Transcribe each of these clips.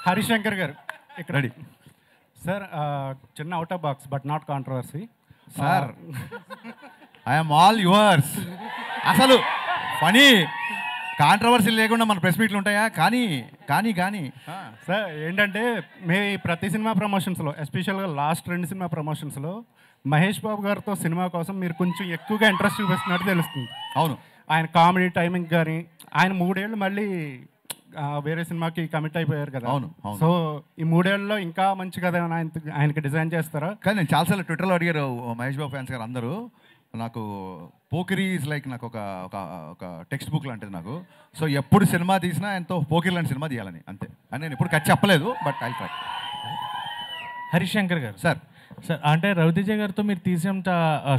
హరిశంకర్ గారు ఇక్కడ ready sir. చిన్న out of box but not controversy sir. I'm all yours. అసలు ఫనీ కాంట్రవర్సీ లేకుండా మన ప్రెస్ మీట్లు ఉంటాయా? కానీ కానీ కానీ సార్ ఏంటంటే మీ ప్రతి సినిమా ప్రమోషన్స్లో ఎస్పెషల్గా లాస్ట్ 2 సినిమా ప్రమోషన్స్లో మహేష్ బాబు గారితో సినిమా కోసం మీరు కొంచెం ఎక్కువగా ఇంట్రెస్ట్ చూపిస్తున్నట్టు తెలుస్తుంది. అవును, ఆయన కామెడీ టైమింగ్ కానీ ఆయన 3 ఏళ్ళు మళ్ళీ వేరే సినిమాకి కమిట్ అయిపోయారు కదా. అవును. సో ఈ 3 ఏళ్ళలో ఇంకా మంచి కథ ఏమైనా ఆయనకి డిజైన్ చేస్తారా? కానీ నేను చాలాసార్లు ట్విట్టర్లో అడిగారు మహేష్ బాబు ఫ్యాన్స్ గారు అందరూ. నాకు పోకిరి ఈజ్ లైక్ నాకు ఒక ఒక ఒక టెక్స్ట్ బుక్ లాంటిది నాకు. సో ఎప్పుడు సినిమా తీసినా ఎంతో పోకిరి లాంటి సినిమా తీయాలని అంతే అని నేను ఎప్పుడు ఖర్చు చెప్పలేదు. But I try. హరిశంకర్ గారు సార్ సార్ అంటే రవితేజ గారితో మీరు తీసేంత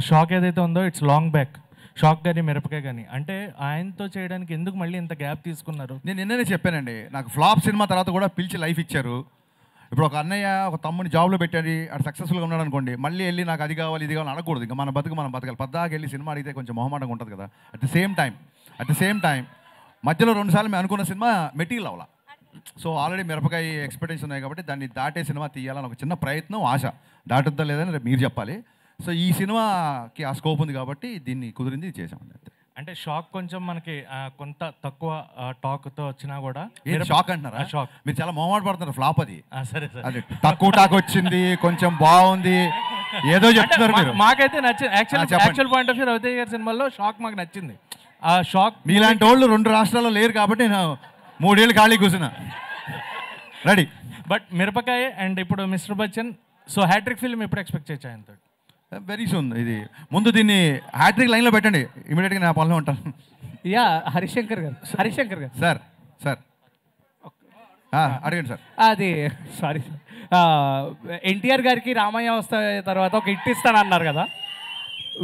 షాక్ ఏదైతే ఉందో ఇట్స్ లాంగ్ బ్యాక్. షాక్ కానీ మిరపకాయ కానీ అంటే ఆయనతో చేయడానికి ఎందుకు మళ్ళీ ఇంత గ్యాప్ తీసుకున్నారు? నేను నిన్ననే చెప్పానండి, నాకు ఫ్లాప్ సినిమా తర్వాత కూడా పిలిచి లైఫ్ ఇచ్చారు. ఇప్పుడు ఒక అన్నయ్య ఒక తమ్ముని జాబ్లో పెట్టాడు, అటు సక్సెస్ఫుల్గా ఉన్నాడు అనుకోండి, మళ్ళీ వెళ్ళి నాకు అది కావాలి ఇది కావాలి అనకూడదు. ఇంకా మన బతుకు మనం బతకాలి. పద్దాకి వెళ్ళి సినిమా అడిగితే కొంచెం మొహమాటంగా ఉంటుంది కదా. అట్ ద సేమ్ టైం మధ్యలో 2 సార్లు మేము అనుకున్న సినిమా మెటీరియల్ అవ్వాల. సో ఆల్రెడీ మిరపకాయ ఎక్స్పెక్టేషన్ ఉన్నాయి కాబట్టి దాన్ని దాటే సినిమా తీయాలని ఒక చిన్న ప్రయత్నం, ఆశ. దాటుద్దా లేదని రేపు మీరు చెప్పాలి. సో ఈ సినిమాకి ఆ స్కోప్ ఉంది కాబట్టి దీన్ని కుదిరింది చేసామండి అంతే. అంటే షాక్ కొంచెం మనకి కొంత తక్కువ టాక్తో వచ్చినా కూడా షాక్ అంటున్నారా? షాక్ మీరు చాలా మొహమాట పడుతున్నారు. ఫ్లాప్ అది. సరే సార్, అది తక్కువ టాక్ వచ్చింది, కొంచెం బాగుంది, ఏదో చెప్తున్నారు మీరు. మాకైతే నచ్చింది. Actual point of view Raviteja గారి సినిమాలో షాక్ మాకు నచ్చింది. ఆ షాక్ మీలాంటి వాళ్ళు 2 రాష్ట్రాల్లో లేరు కాబట్టి నేను 3 ఏళ్ళు ఖాళీ కూర్చున్నా. రెడీ. బట్ మిరపకాయ అండ్ ఇప్పుడు mister Bachchan. So hattrick film ఎప్పుడు ఎక్స్పెక్ట్ చేయొచ్చు ఆయనతో? Very soon. ఇది ముందు దీన్ని హ్యాట్రిక్ లైన్లో పెట్టండి, ఇమీడియట్గా నా పనిలో ఉంటాను. హరిశంకర్ గారు సార్ అడగండి సార్. అది సారీ ఎన్టీఆర్ గారికి రామయ్య వస్తే తర్వాత ఒక హిట్ ఇస్తానన్నారు కదా.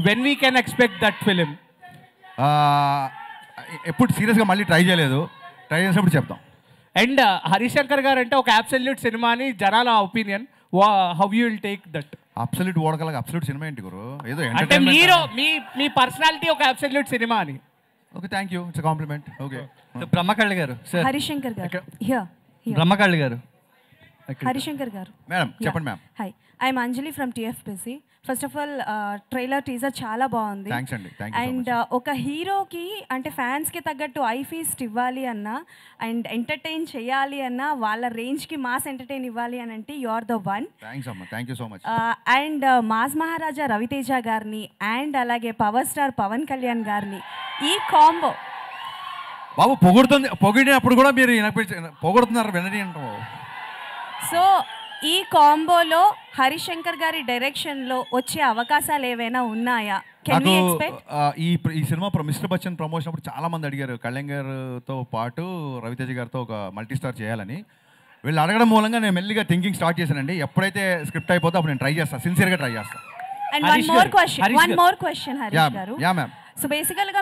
When we can expect that film? ఎప్పుడు సీరియస్గా మళ్ళీ ట్రై చేయలేదు. ట్రై చేసినప్పుడు చెప్తాం. అండ్ హరిశంకర్ గారు అంటే ఒక అబ్సల్యూట్ సినిమా అని జనాల opinion. How you will take that? Absolute ఓడగలగా అబ్సల్యూట్ సినిమా ఏంటి గురు? ఏదో అంటే మీరు మీ పర్సనాలిటీ ఒక అబ్సల్యూట్ సినిమా అని. Okay, thank you, it's compliment. Okay. Brahmakalli గారు సార్. హరిశంకర్ గారు బ్రహ్మకళ్ళి గారు. హరిశంకర్ గారు మేడం చెప్పండి. Ma'am hi, I'm Anjali from TFPC. First of all trailer teaser చాలా బాగుంది. థ్యాంక్స్ అండి. Thank you. అండ్ ఒక హీరోకి అంటే ఫ్యాన్స్కి తగ్గట్టు ఐ ఫీస్ట్ ఇవ్వాలి అన్నా అండ్ ఎంటర్టైన్ చేయాలి అన్నా వాళ్ళ రేంజ్కి మాస్ ఎంటర్టైన్ ఇవ్వాలి అని అంటే you are the one. Thanks అమ్మా, thank you so much. And mass Maharaja Raviteja గారిని అండ్ అలాగే పవర్ స్టార్ పవన్ కళ్యాణ్ గారిని ఈ కాంబో బాబు పొగిడినప్పుడు కూడా మీరు పొగుడుతున్నారు వినని అంటాం. సో ఈ కాంబోలో హరిశంకర్ గారి డైరెక్షన్లో వచ్చే అవకాశాలు ఏవైనా ఉన్నాయా? నాకు ఈ సినిమా మిస్టర్ బచ్చన్ ప్రమోషన్ అప్పుడు చాలా మంది అడిగారు కళ్యాణ్ గారితో పాటు రవితేజ గారితో ఒక మల్టీ స్టార్ చేయాలని. వీళ్ళు అడగడం మూలంగా నేను మెల్లిగా థింకింగ్ స్టార్ట్ చేశానండి. ఎప్పుడైతే స్క్రిప్ట్ అయిపోతే అప్పుడు నేను ట్రై చేస్తాను, సిన్సియర్గా ట్రై చేస్తాను. And one more question Harish గారు. Yeah ma'am. సో బేసికల్గా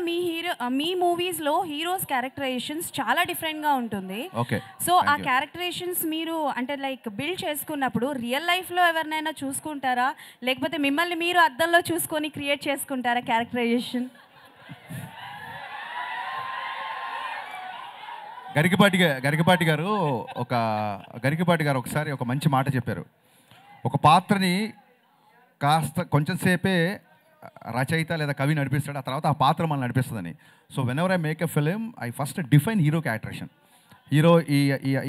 మీ మూవీస్లో హీరోస్ క్యారెక్టరైజేషన్స్ చాలా డిఫరెంట్గా ఉంటుంది. ఓకే. సో ఆ క్యారెక్టరైజేషన్స్ మీరు అంటే లైక్ బిల్డ్ చేసుకున్నప్పుడు రియల్ లైఫ్లో ఎవరినైనా చూసుకుంటారా, లేకపోతే మిమ్మల్ని మీరు అద్దంలో చూసుకొని క్రియేట్ చేసుకుంటారా క్యారెక్టరైజేషన్? గరికపాటి గారు ఒకసారి ఒక మంచి మాట చెప్పారు. ఒక పాత్రని కాస్త కొంచెం సేపే రచయిత లేదా కవి నడిపిస్తాడు, ఆ తర్వాత ఆ పాత్ర మనల్ని నడిపిస్తుందని. So whenever I make a film I first define hero characterisation. Hero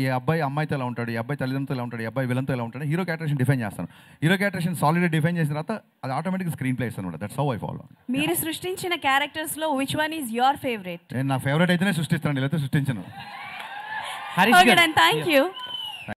ఈ అబ్బాయి అమ్మాయితో ఎలా ఉంటాడు, ఈ అబ్బాయి తల్లిదండ్రులతో ఎలా ఉంటాడు, ఈ అబ్బాయి విలన్తో ఎలా ఉంటాడు, హీరో క్యారెక్టరేషన్ డిఫైన్ చేస్తాను. హీరో క్యారెక్టరేషన్ సాలిడ్గా డిఫైన్ చేసిన తర్వాత అది ఆటోమేటిక్గా స్క్రీన్ ప్లే ఇస్తాను. That's how I follow. మీరు సృష్టించిన క్యారెక్టర్స్లో which one is your favourite? నేను నా ఫేవరెట్ అయితేనే సృష్టిస్తాను, లేకపోతే సృష్టించను. Thank you.